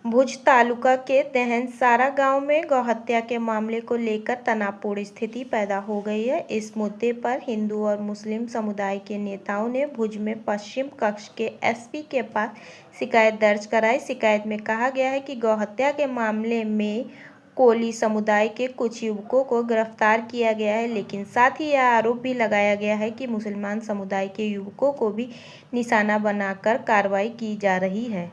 भुज तालुका के दहनसारा गांव में गौहत्या के मामले को लेकर तनावपूर्ण स्थिति पैदा हो गई है। इस मुद्दे पर हिंदू और मुस्लिम समुदाय के नेताओं ने भुज में पश्चिम कक्ष के एसपी के पास शिकायत दर्ज कराई। शिकायत में कहा गया है कि गौहत्या के मामले में कोली समुदाय के कुछ युवकों को गिरफ्तार किया गया है, लेकिन साथ ही यह आरोप भी लगाया गया है कि मुसलमान समुदाय के युवकों को भी निशाना बनाकर कार्रवाई की जा रही है।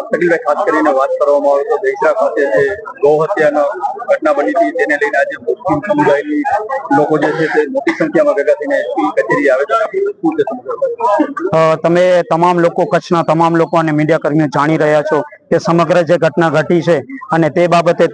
સગીલભાઈ, ખાસ કરીને વાત કરવામાં આવે તો દેશરા ખાતે જે ગૌહત્યાનો ઘટના બની હતી તેને લઈને આજે મુસ્લિમ સમુદાયની લોકો જે છે તે મોટી સંખ્યામાં ભેગા થઈને એસપી કચેરી આવેદન આપ્યું. શું છે સમગ્ર? તમે તમામ લોકો, કચ્છના તમામ લોકો અને મીડિયા કર્મીઓ જાણી રહ્યા છો કે સમગ્ર જે ઘટના ઘટી છે અને તે બાબતે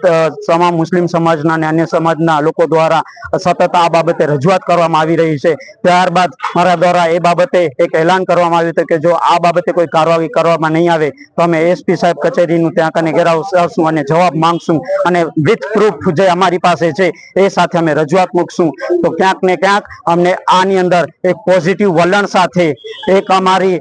તમામ મુસ્લિમ સમાજના અને અન્ય સમાજના લોકો દ્વારા સતત આ બાબતે રજૂઆત કરવામાં આવી રહી છે. ત્યારબાદ મારા દ્વારા એ બાબતે એક એલાન કરવામાં આવ્યું હતું કે જો આ બાબતે કોઈ કાર્યવાહી કરવામાં નહીં આવે તો અમે એસપી સાહેબ કચેરીનું ત્યાં કને ઘેરાવ કરશું અને જવાબ માંગશું અને વિથ પ્રૂફ જે અમારી પાસે છે એ સાથે અમે રજૂઆત મૂકશું. તો ક્યાંક ને ક્યાંક અમને આની અંદર એક પોઝિટિવ વલણ સાથે એક અમારી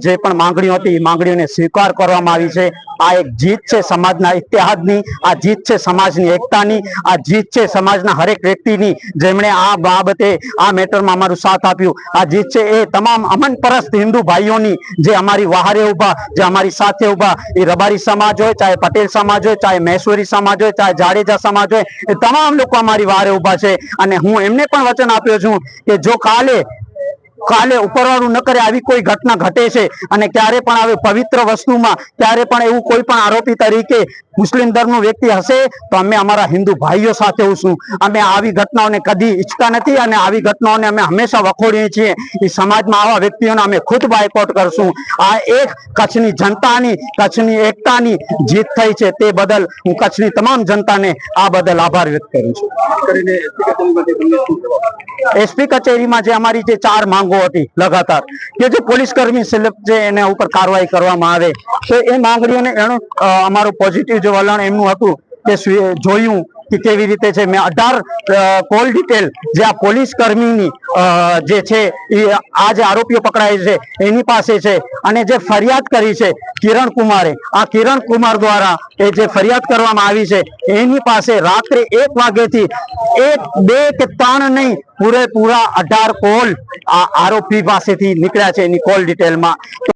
જે પણ માંગણીઓ હતી એ માંગણીઓને સ્વીકાર કરવામાં આવી છે. આ એક જીત છે સમાજના ઇતિહાસની, આ જીત છે સમાજની એકતાની, આ જીત છે સમાજના હરેક વ્યક્તિની જેમણે આ બાબતે આ મેટરમાં અમારું સાથ આપ્યું. આ જીત છે એ તમામ અમન પરસ્ત હિન્દુ ભાઈઓની જે અમારી વહારે ઉભા, જે અમારી સાથે ઉભા, એ રબારી સમાજ હોય, ચાહે પટેલ સમાજ હોય, ચાહે મહેશ્વરી સમાજ હોય, ચાહે જાડેજા સમાજ હોય, એ તમામ લોકો અમારી વહારે ઉભા છે. અને હું એમને પણ વચન આપ્યો છું કે જો કાલે ઉપરવાળું ન કરે આવી કોઈ ઘટના ઘટે છે અને ક્યારે પણ આવી પવિત્ર વસ્તુમાં ક્યારે પણ એવું કોઈ પણ આરોપી તરીકે મુસ્લિમ ધર્મનો વ્યક્તિ હશે તો અમે અમારા હિન્દુ ભાઈઓ સાથે હોશું. અમે આવી ઘટનાઓને કદી ઈચ્છતા નથી અને આવી ઘટનાઓને અમે હંમેશા વખોડીએ છીએ. એ સમાજમાં આવા વ્યક્તિઓને અમે ખુદ બાયકોટ કરશું. આ એક કચ્છની જનતાની, કચ્છની એકતાની જીત થઈ છે. તે બદલ હું કચ્છની તમામ જનતાને આ બદલ આભાર વ્યક્ત કરું છું. એસપી કચેરીમાં જે અમારી જે 4 માંગો હતી લગાતાર કે જે પોલીસ કર્મી છે એના ઉપર કાર્યવાહી કરવામાં આવે તો એ માંગણીઓને એનું અમારું પોઝિટિવ જે વલણ એમનું હતું કે જોયું કે કેવી રીતે છે. મેં 18 કોલ ડિટેલ જે આ પોલીસ કર્મીની જે છે એ આ જે આરોપીઓ પકડાય છે એની પાસે છે અને જે ફરિયાદ કરી છે કિરણ કુમારે, આ કિરણ કુમાર દ્વારા એ જે ફરિયાદ કરવામાં આવી છે એની પાસે રાત્રે 1 વાગ્યાથી 1, 2 કે 3 નહીં પૂરેપૂરા 18 કોલ આ આરોપી પાસેથી નીકળ્યા છે એની કોલ ડિટેલમાં.